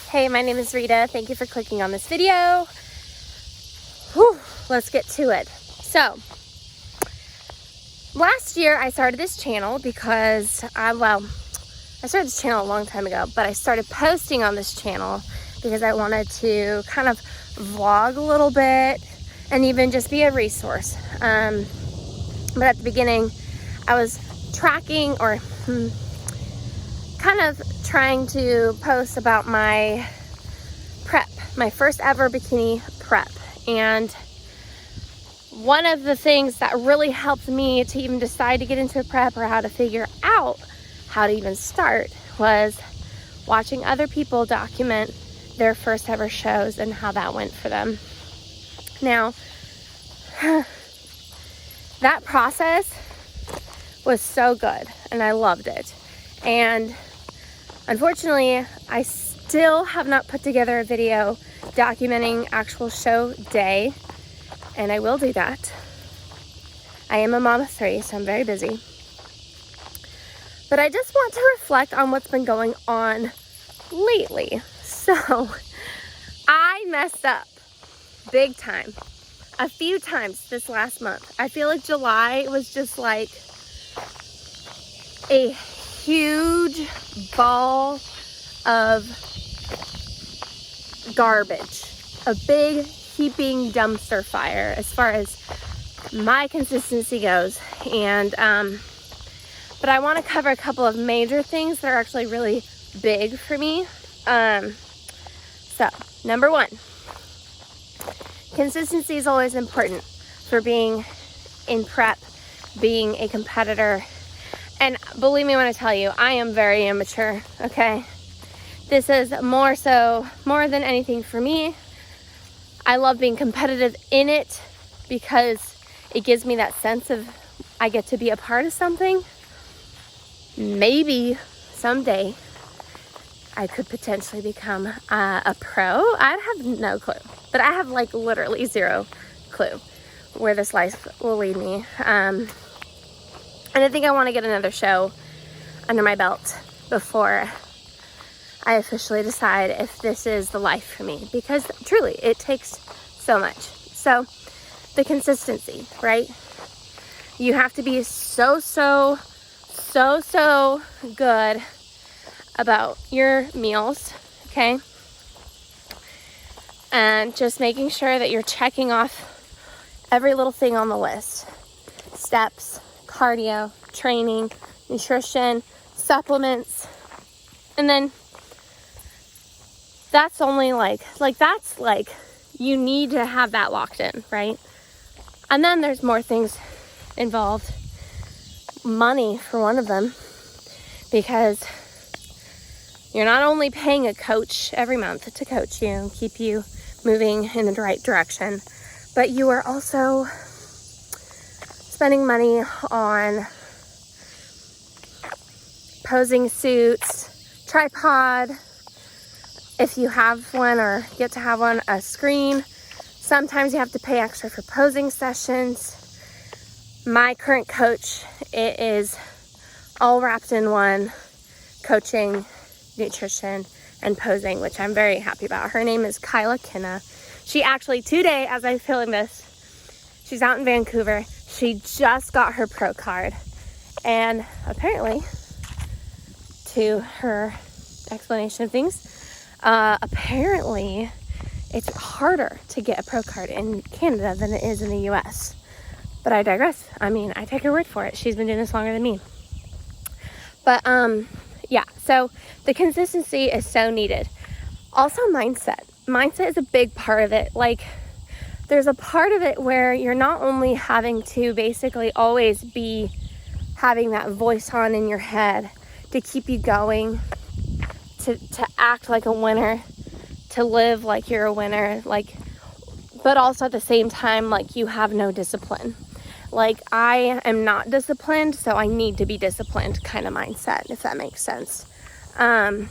Hey, my name is Rita. Thank you for clicking on this video. Whew, let's get to it. So, last year I started this channel because I started this channel a long time ago, but I started posting on this channel because I wanted to kind of vlog a little bit and even just be a resource. But at the beginning, I was tracking or kind of trying to post about my prep, my first ever bikini prep. And one of the things that really helped me to even decide to get into a prep or how to figure out how to even start was watching other people document their first ever shows and how that went for them. Now, that process was so good and I loved it. And unfortunately, I still have not put together a video documenting actual show day, and I will do that. I am a mom of 3, so I'm very busy. But I just want to reflect on what's been going on lately. So, I messed up big time a few times this last month. I feel like July was just like a huge ball of garbage, a big heaping dumpster fire as far as my consistency goes. And but I want to cover a couple of major things that are actually really big for me. So number 1, consistency is always important for being in prep, being a competitor. And believe me when I tell you, I am very immature, okay? This is more than anything for me. I love being competitive in it because it gives me that sense of I get to be a part of something. Maybe someday I could potentially become a pro. I have no clue, but I have like literally zero clue where this life will lead me. And I think I want to get another show under my belt before I officially decide if this is the life for me, because truly it takes so much. So the consistency, right? You have to be so good about your meals, okay? And just making sure that you're checking off every little thing on the list. Steps, cardio, training, nutrition, supplements. And then that's only that's you need to have that locked in, right? And then there's more things involved. Money for one of them, because you're not only paying a coach every month to coach you and keep you moving in the right direction, but you are also spending money on posing suits, tripod, if you have one or get to have one, a screen. Sometimes you have to pay extra for posing sessions. My current coach, it is all wrapped in one: coaching, nutrition, and posing, which I'm very happy about. Her name is Kyla Kinna. She actually, today, as I'm filming this, she's out in Vancouver. She just got her pro card. And apparently, to her explanation of things, apparently it's harder to get a pro card in Canada than it is in the US. But I digress. I mean, I take her word for it. She's been doing this longer than me. But yeah, so the consistency is so needed. Also mindset. Mindset is a big part of it. Like, there's a part of it where you're not only having to basically always be having that voice on in your head to keep you going, to act like a winner, to live like you're a winner, but also at the same time, like, you have no discipline. Like, I am not disciplined, so I need to be disciplined kind of mindset, if that makes sense. And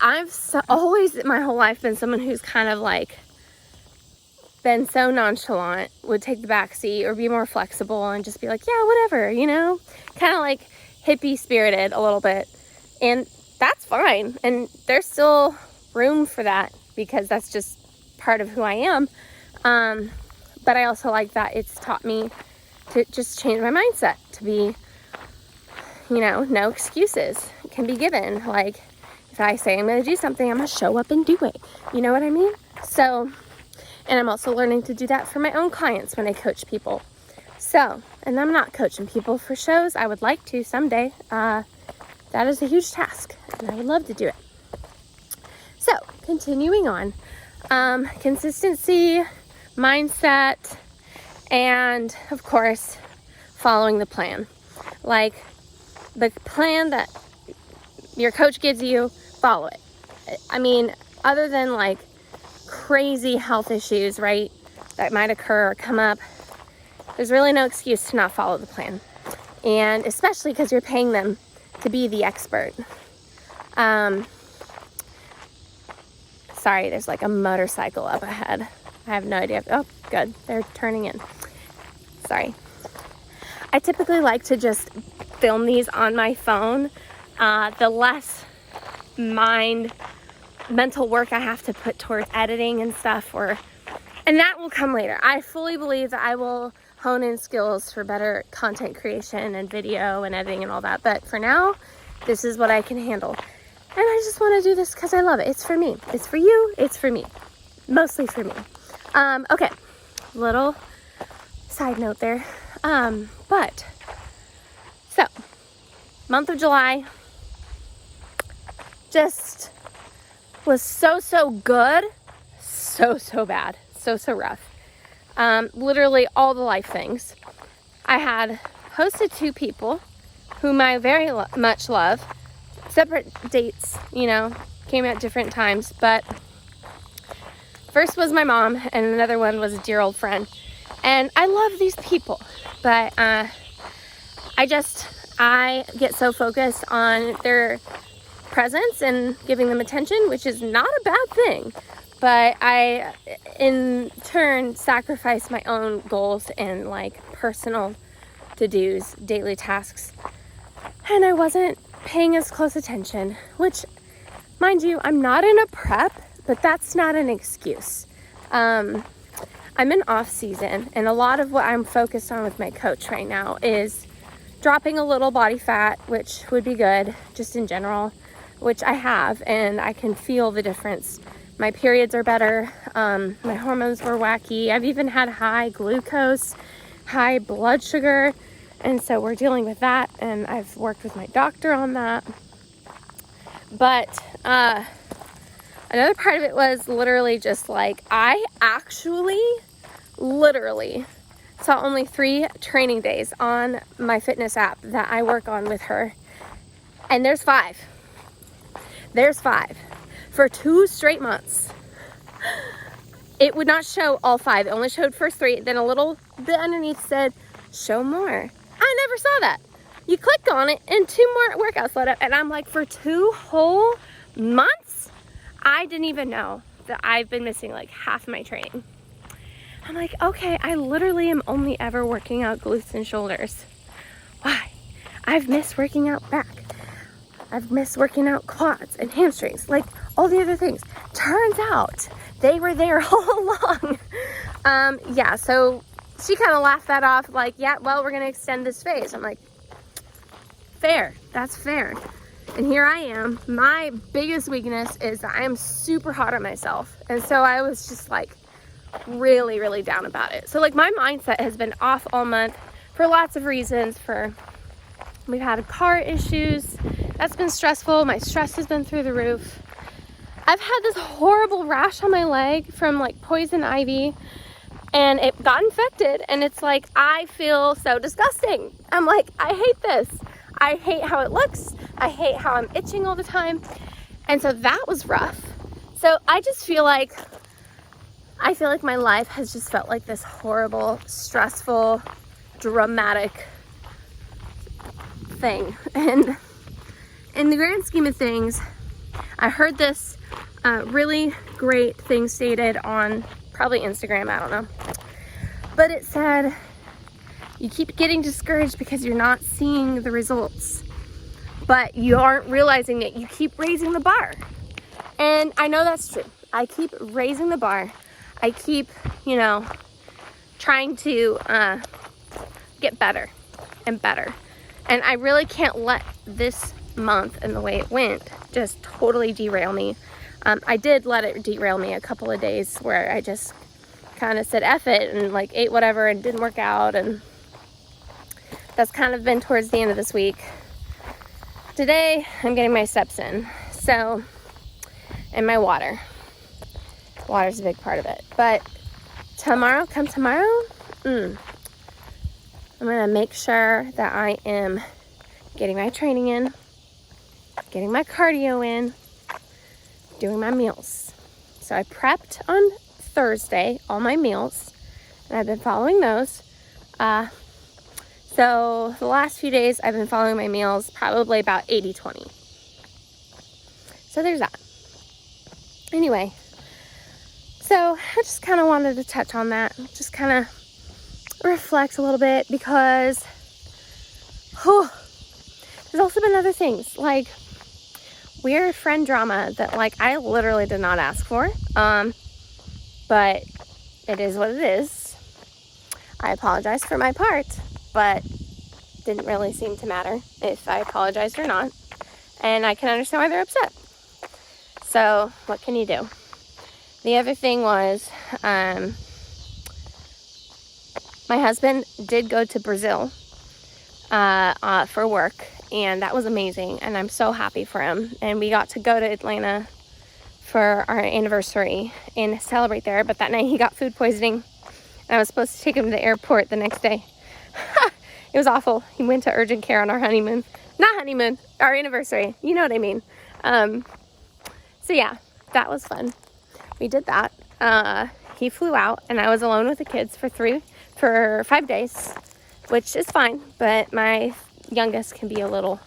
I've always, my whole life, been someone who's kind of like been so nonchalant, would take the back seat or be more flexible and just be like, yeah, whatever, you know, kind of like hippie spirited a little bit. And that's fine. And there's still room for that because that's just part of who I am. But I also like that it's taught me to just change my mindset, to be, you know, no excuses can be given. Like, if I say I'm going to do something, I'm going to show up and do it. You know what I mean? So, and I'm also learning to do that for my own clients when I coach people. So, and I'm not coaching people for shows. I would like to someday. That is a huge task, and I would love to do it. So, continuing on. Consistency, mindset, and of course, following the plan. Like, the plan that your coach gives you, follow it. I mean, other than like crazy health issues, right, that might occur or come up, there's really no excuse to not follow the plan. And especially because you're paying them to be the expert. Sorry, there's like a motorcycle up ahead. I have no idea. Oh, good. They're turning in. Sorry. I typically like to just film these on my phone. The less mental work I have to put towards editing and stuff, and that will come later. I fully believe that I will hone in skills for better content creation and video and editing and all that. But for now, this is what I can handle. And I just want to do this because I love it. It's for me. It's for you. It's for me. Mostly for me. Okay. Little side note there. But, so, month of July just was so good. So bad. So rough. Literally all the life things. I had hosted 2 people whom I very much love. Separate dates, you know, came at different times, but first was my mom and another one was a dear old friend. And I love these people, but I get so focused on their presence and giving them attention, which is not a bad thing. But I, in turn, sacrifice my own goals and like personal to-dos, daily tasks. And I wasn't paying as close attention, which, mind you, I'm not in a prep, but that's not an excuse. I'm in off season, and a lot of what I'm focused on with my coach right now is dropping a little body fat, which would be good just in general, which I have, and I can feel the difference. My periods are better. My hormones were wacky. I've even had high glucose, high blood sugar. And so we're dealing with that. And I've worked with my doctor on that. But another part of it was literally just like, I actually literally saw only 3 training days on my fitness app that I work on with her. And there's 5. There's 5. For 2 straight months. It would not show all 5. It only showed first 3. Then a little bit underneath said, show more. I never saw that. You click on it and 2 more workouts let up. And I'm like, for 2 whole months? I didn't even know that I've been missing like half my training. I'm like, okay, I literally am only ever working out glutes and shoulders. Why? I've missed working out back. I've missed working out quads and hamstrings, like all the other things. Turns out they were there all along. Yeah, so she kind of laughed that off, like, yeah, well, we're going to extend this phase. I'm like, fair, that's fair. And here I am. My biggest weakness is that I am super hard on myself. And so I was just like really down about it. So like my mindset has been off all month for lots of reasons. We've had car issues. That's been stressful. My stress has been through the roof. I've had this horrible rash on my leg from like poison ivy, and it got infected, and it's like, I feel so disgusting. I'm like, I hate this. I hate how it looks. I hate how I'm itching all the time. And so that was rough. So I just feel like, my life has just felt like this horrible, stressful, dramatic thing. And in the grand scheme of things, I heard this really great thing stated on probably Instagram, I don't know. But it said, you keep getting discouraged because you're not seeing the results. but you aren't realizing that you keep raising the bar. And I know that's true. I keep raising the bar. I keep, you know, trying to get better and better. And I really can't let this month and the way it went just totally derail me. I did let it derail me a couple of days where I just kind of said F it and like ate whatever and didn't work out, and that's kind of been towards the end of this week. Today I'm getting my steps in, so, and my water. Water's a big part of it. But tomorrow, come tomorrow, I'm gonna make sure that I am getting my training in, getting my cardio in, doing my meals. So I prepped on Thursday all my meals, and I've been following those. So the last few days I've been following my meals probably about 80-20. So there's that. Anyway, so I just kind of wanted to touch on that, just kind of reflect a little bit, because there's also been other things like weird friend drama that like I literally did not ask for, but it is what it is. I apologize for my part, but didn't really seem to matter if I apologized or not, and I can understand why they're upset. So what can you do? The other thing was my husband did go to Brazil for work, and that was amazing, and I'm so happy for him. And we got to go to Atlanta for our anniversary and celebrate there, but that night he got food poisoning, and I was supposed to take him to the airport the next day. It was awful. He went to urgent care on our honeymoon. Not honeymoon, our anniversary. You know what I mean. So yeah, that was fun. We did that. He flew out, and I was alone with the kids for 5 days, which is fine, but my youngest can be a little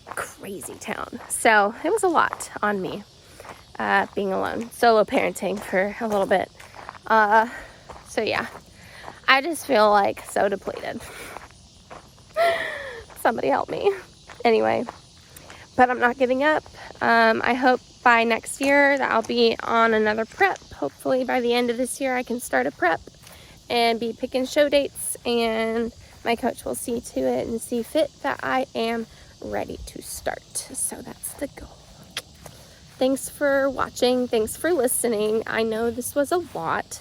crazy town. So it was a lot on me, being alone, solo parenting for a little bit. So yeah, I just feel like so depleted. Somebody help me. Anyway, but I'm not giving up. I hope by next year that I'll be on another prep. Hopefully by the end of this year I can start a prep and be picking show dates, and my coach will see to it and see fit that I am ready to start. So that's the goal. Thanks for watching. Thanks for listening. I know this was a lot,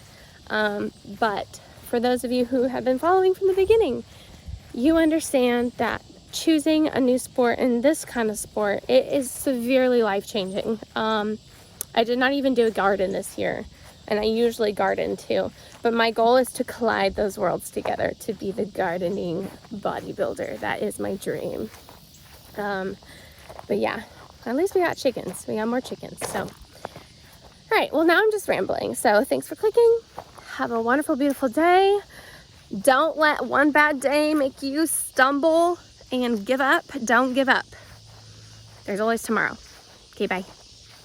but for those of you who have been following from the beginning, you understand that choosing a new sport, and this kind of sport, it is severely life-changing. I did not even do a garden this year, and I usually garden too, but my goal is to collide those worlds together, to be the gardening bodybuilder. That is my dream. But yeah, at least we got chickens. We got more chickens. So, all right, well, now I'm just rambling. So thanks for clicking. Have a wonderful, beautiful day. Don't let one bad day make you stumble and give up. Don't give up. There's always tomorrow. Okay, bye.